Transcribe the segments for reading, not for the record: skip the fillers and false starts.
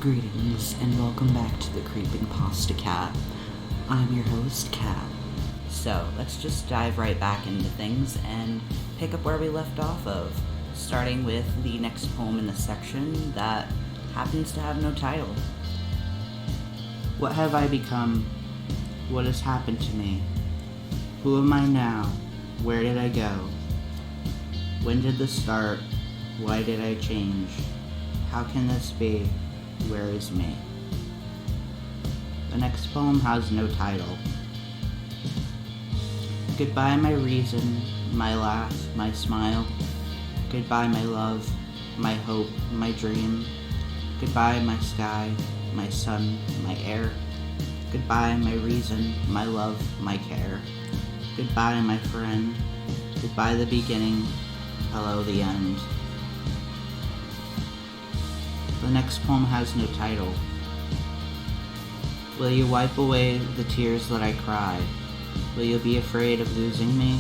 Greetings and welcome back to TheKreepingPastaK.A.T. I'm your host, Kat. So let's just dive right back into things and pick up where we left off of, starting with the next poem in the section that happens to have no title. What have I become? What has happened to me? Who am I now? Where did I go? When did this start? Why did I change? How can this be? Where is me? The next poem has no title. Goodbye my reason, my laugh, my smile. Goodbye my love, my hope, my dream. Goodbye my sky, my sun, my air. Goodbye my reason, my love, my care. Goodbye my friend. Goodbye the beginning. Hello the end. The next poem has no title. Will you wipe away the tears that I cry? Will you be afraid of losing me?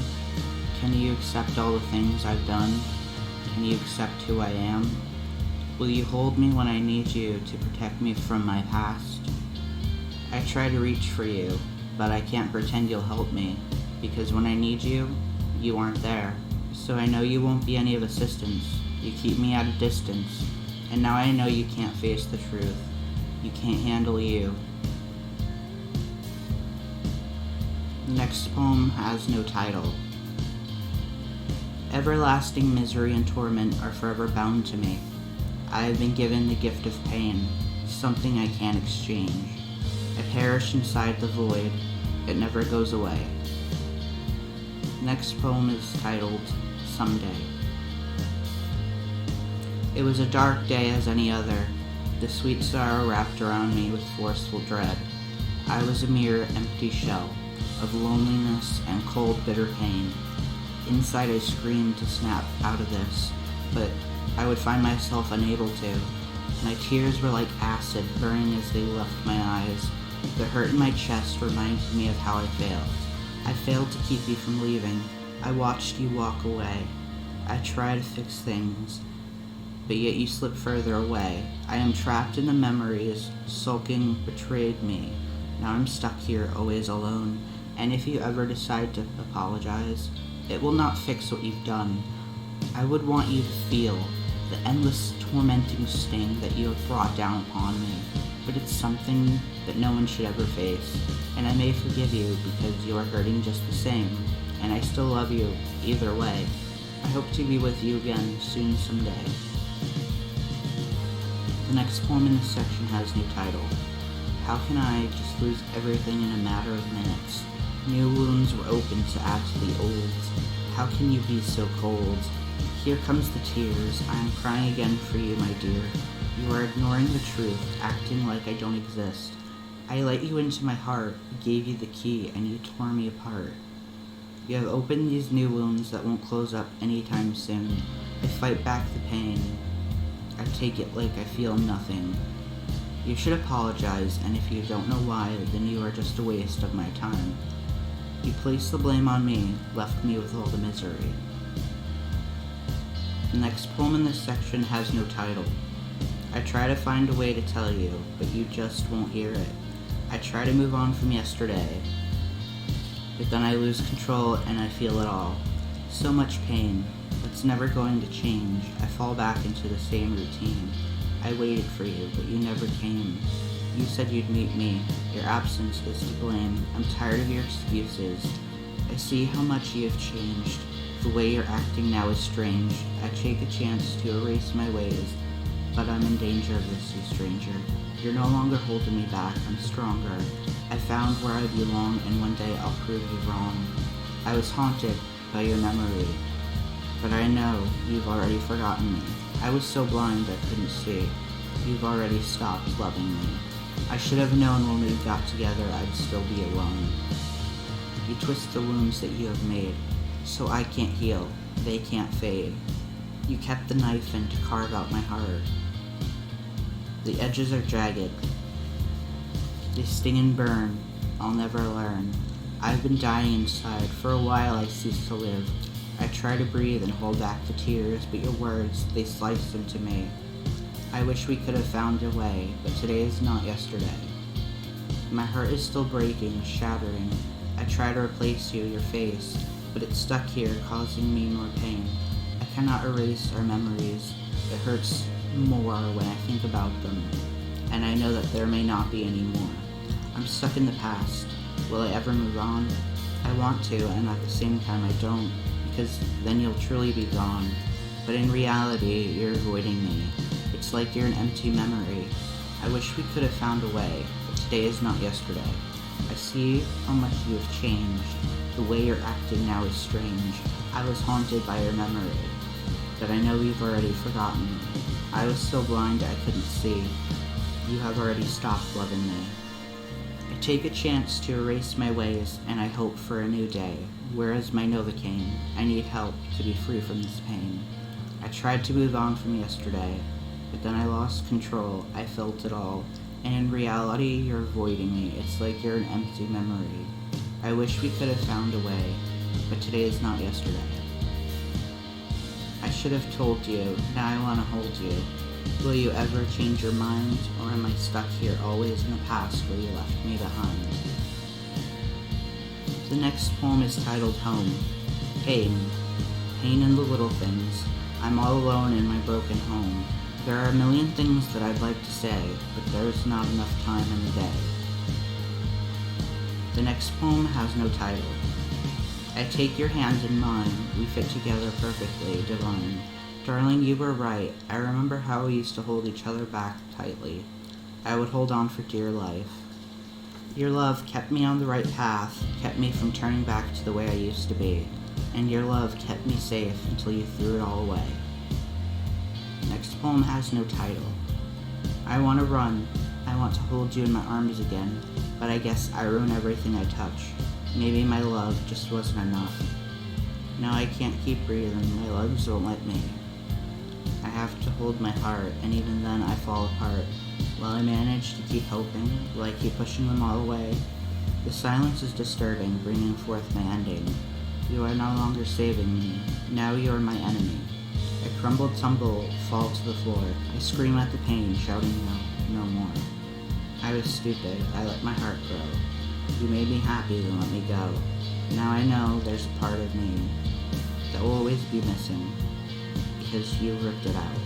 Can you accept all the things I've done? Can you accept who I am? Will you hold me when I need you to protect me from my past? I try to reach for you, but I can't pretend you'll help me, because when I need you, you aren't there. So I know you won't be any of assistance. You keep me at a distance. And now I know you can't face the truth. You can't handle you. The next poem has no title. Everlasting misery and torment are forever bound to me. I have been given the gift of pain, something I can't exchange. I perish inside the void. It never goes away. The next poem is titled Someday. It was a dark day as any other. The sweet sorrow wrapped around me with forceful dread. I was a mere empty shell of loneliness and cold, bitter pain. Inside I screamed to snap out of this, but I would find myself unable to. My tears were like acid burning as they left my eyes. The hurt in my chest reminded me of how I failed. I failed to keep you from leaving. I watched you walk away. I tried to fix things, but yet you slip further away. I am trapped in the memories, sulking betrayed me. Now I'm stuck here, always alone, and if you ever decide to apologize, it will not fix what you've done. I would want you to feel the endless tormenting sting that you have brought down upon me, but it's something that no one should ever face, and I may forgive you because you are hurting just the same, and I still love you either way. I hope to be with you again soon someday. The next poem in this section has no title. How can I just lose everything in a matter of minutes? New wounds were opened to add to the old. How can you be so cold? Here comes the tears. I am crying again for you, my dear. You are ignoring the truth, acting like I don't exist. I let you into my heart, gave you the key, and you tore me apart. You have opened these new wounds that won't close up anytime soon. I fight back the pain. I take it like I feel nothing. You should apologize, and if you don't know why, then you are just a waste of my time. You placed the blame on me, left me with all the misery. The next poem in this section has no title. I try to find a way to tell you, but you just won't hear it. I try to move on from yesterday, but then I lose control and I feel it all. So much pain. It's never going to change. I fall back into the same routine. I waited for you, but you never came. You said you'd meet me. Your absence is to blame. I'm tired of your excuses. I see how much you have changed. The way you're acting now is strange. I take a chance to erase my ways, but I'm in danger of this, you stranger. You're no longer holding me back. I'm stronger. I found where I belong, and one day I'll prove you wrong. I was haunted by your memory, but I know you've already forgotten me. I was so blind I couldn't see. You've already stopped loving me. I should have known when we got together I'd still be alone. You twist the wounds that you have made, so I can't heal, they can't fade. You kept the knife in to carve out my heart. The edges are jagged. They sting and burn. I'll never learn. I've been dying inside. For a while I cease to live. I try to breathe and hold back the tears, but your words, they slice into me. I wish we could have found a way, but today is not yesterday. My heart is still breaking, shattering. I try to replace you, your face, but it's stuck here, causing me more pain. I cannot erase our memories. It hurts more when I think about them, and I know that there may not be any more. I'm stuck in the past. Will I ever move on? I want to, and at the same time I don't, because then you'll truly be gone. But in reality, you're avoiding me. It's like you're an empty memory. I wish we could have found a way, but today is not yesterday. I see how much you have changed. The way you're acting now is strange. I was haunted by your memory, but I know you've already forgotten me. I was so blind I couldn't see. You have already stopped loving me. I take a chance to erase my ways, and I hope for a new day. Where is my Novocaine? I need help to be free from this pain. I tried to move on from yesterday, but then I lost control. I felt it all, and in reality, you're avoiding me. It's like you're an empty memory. I wish we could have found a way, but today is not yesterday. I should have told you, now I want to hold you. Will you ever change your mind, or am I stuck here always in the past where you left me behind? The next poem is titled Home. Pain. Pain in the little things. I'm all alone in my broken home. There are a million things that I'd like to say, but there's not enough time in the day. The next poem has no title. I take your hand in mine, we fit together perfectly, divine. Darling, you were right. I remember how we used to hold each other back tightly. I would hold on for dear life. Your love kept me on the right path, kept me from turning back to the way I used to be, and your love kept me safe until you threw it all away. Next poem has no title. I want to run. I want to hold you in my arms again, but I guess I ruin everything I touch. Maybe my love just wasn't enough. Now I can't keep breathing. My legs won't let me. I have to hold my heart, and even then I fall apart. Will I manage to keep hoping? Will I keep pushing them all away? The silence is disturbing, bringing forth my ending. You are no longer saving me. Now you are my enemy. I crumble, tumble, fall to the floor. I scream at the pain, shouting no more. I was stupid. I let my heart grow. You made me happy, then let me go. Now I know there's a part of me that will always be missing, because you ripped it out.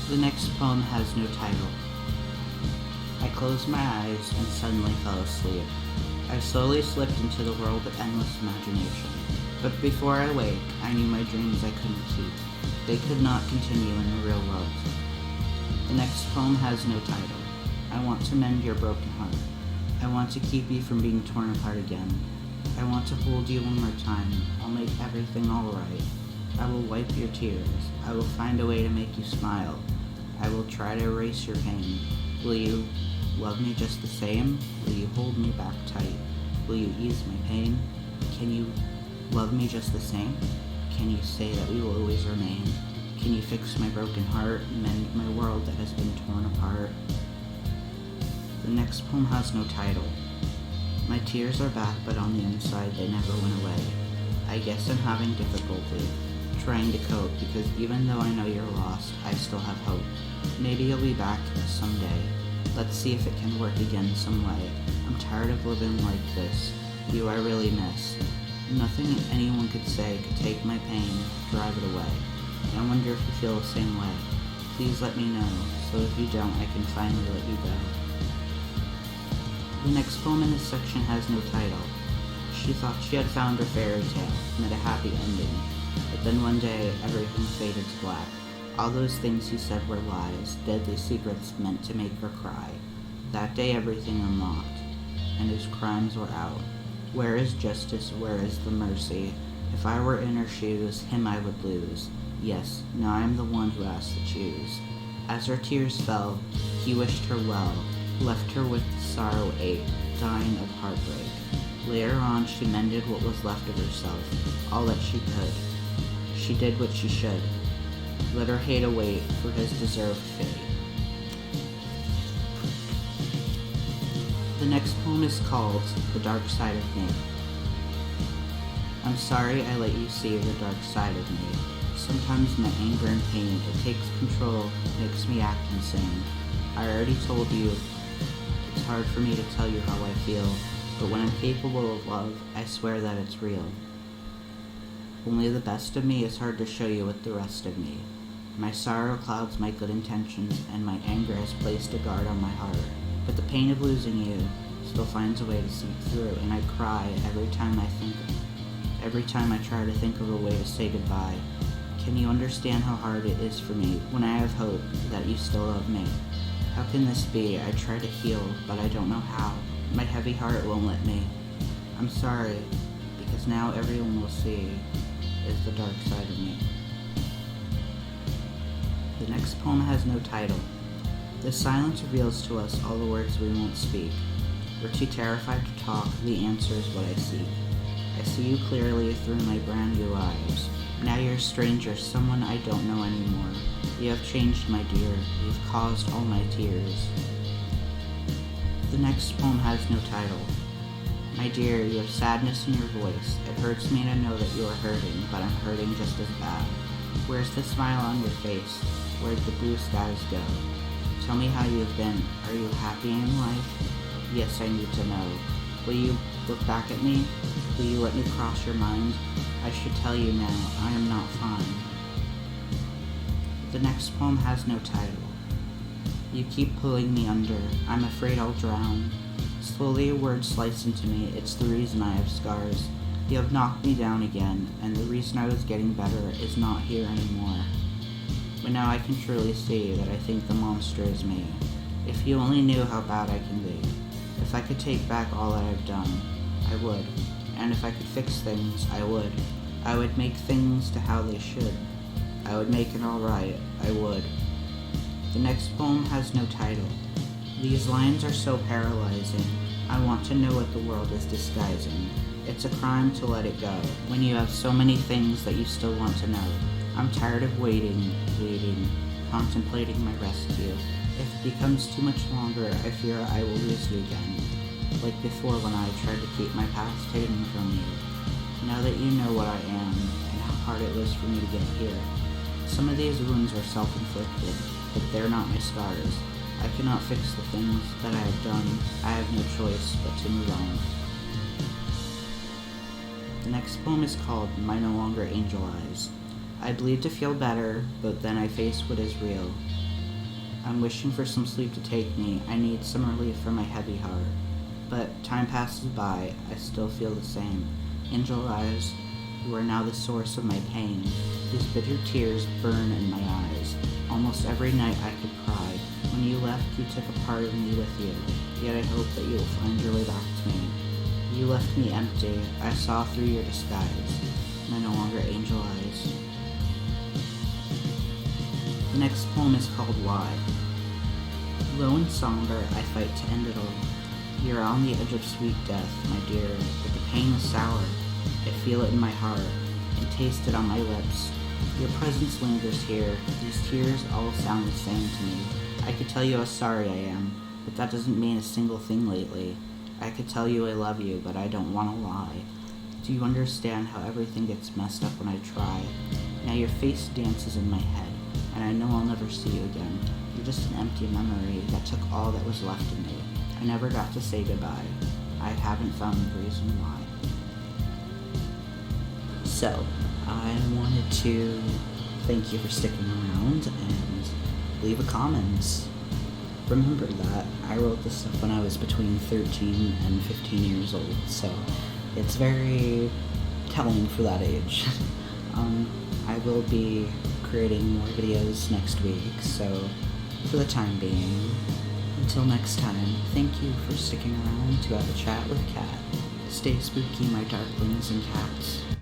The next poem has no title. I closed my eyes and suddenly fell asleep. I slowly slipped into the world of endless imagination. But before I wake, I knew my dreams I couldn't keep. They could not continue in the real world. The next poem has no title. I want to mend your broken heart. I want to keep you from being torn apart again. I want to hold you one more time. I'll make everything alright. I will wipe your tears. I will find a way to make you smile. I will try to erase your pain. Will you love me just the same? Will you hold me back tight? Will you ease my pain? Can you love me just the same? Can you say that we will always remain? Can you fix my broken heart, mend my world that has been torn apart? The next poem has no title. My tears are back, but on the inside they never went away. I guess I'm having difficulty trying to cope, because even though I know you're lost, I still have hope. Maybe you'll be back someday. Let's see if it can work again some way. I'm tired of living like this. You I really miss. Nothing anyone could say could take my pain, drive it away. I wonder if you feel the same way. Please let me know, so if you don't, I can finally let you go. The next poem in this section has no title. She thought she had found her fairy tale, and had a happy ending. But then one day, everything faded to black. All those things he said were lies, deadly secrets meant to make her cry. That day everything unlocked, and his crimes were out. Where is justice? Where is the mercy? If I were in her shoes, him I would lose. Yes, now I am the one who has to choose. As her tears fell, he wished her well, left her with sorrow ache, dying of heartbreak. Later on, she mended what was left of herself, all that she could. She did what she should. Let her hate await for his deserved fate. The next poem is called The Dark Side of Me. I'm sorry I let you see the dark side of me. Sometimes my anger and pain, it takes control, makes me act insane. I already told you, it's hard for me to tell you how I feel, but when I'm capable of love, I swear that it's real. Only the best of me is hard to show you with the rest of me. My sorrow clouds my good intentions, and my anger has placed a guard on my heart. But the pain of losing you still finds a way to seep through, and I cry every time I try to think of a way to say goodbye. Can you understand how hard it is for me when I have hope that you still love me? How can this be? I try to heal, but I don't know how. My heavy heart won't let me. I'm sorry, because now everyone will see is the dark side of me. The next poem has no title. The silence reveals to us all the words we won't speak. We're too terrified to talk, the answer is what I seek. I see you clearly through my brand new eyes. Now you're a stranger, someone I don't know anymore. You have changed, my dear. You've caused all my tears. The next poem has no title. My dear, you have sadness in your voice. It hurts me to know that you are hurting, but I'm hurting just as bad. Where's the smile on your face? Where'd the blue skies go? Tell me how you've been. Are you happy in life? Yes, I need to know. Will you look back at me? Will you let me cross your mind? I should tell you now, I am not fine. The next poem has no title. You keep pulling me under. I'm afraid I'll drown. Slowly a word sliced into me. It's the reason I have scars. You have knocked me down again, and the reason I was getting better is not here anymore. But now I can truly see that I think the monster is me. If you only knew how bad I can be. If I could take back all that I've done, I would. And if I could fix things, I would. I would make things to how they should. I would make it all right. I would. The next poem has no title. These lines are so paralyzing. I want to know what the world is disguising. It's a crime to let it go when you have so many things that you still want to know. I'm tired of waiting, contemplating my rescue. If it becomes too much longer, I fear I will lose you again. Like before when I tried to keep my past hidden from you. Now that you know what I am and how hard it was for me to get here. Some of these wounds are self-inflicted, but they're not my scars. I cannot fix the things that I have done. I have no choice but to move on. The next poem is called My No Longer Angel Eyes. I bleed to feel better, but then I face what is real. I'm wishing for some sleep to take me. I need some relief from my heavy heart. But time passes by, I still feel the same. Angel eyes, you are now the source of my pain. These bitter tears burn in my eyes. Almost every night I could cry. When you left, you took a part of me with you. Yet I hope that you will find your way back to me. You left me empty. I saw through your disguise. My no longer angel eyes. The next poem is called Why. Low and somber, I fight to end it all. You're on the edge of sweet death, my dear, but the pain is sour. I feel it in my heart and taste it on my lips. Your presence lingers here. These tears all sound the same to me. I could tell you how sorry I am, but that doesn't mean a single thing lately. I could tell you I love you, but I don't want to lie. Do you understand how everything gets messed up when I try? Now your face dances in my head, and I know I'll never see you again. You're just an empty memory that took all that was left of me. I never got to say goodbye. I haven't found the reason why. So, I wanted to thank you for sticking around and leave a comment. Remember that I wrote this stuff when I was between 13 and 15 years old, so it's very telling for that age. I will be creating more videos next week, so for the time being, until next time, thank you for sticking around to have a chat with Kat. Stay spooky, my darklings and cats.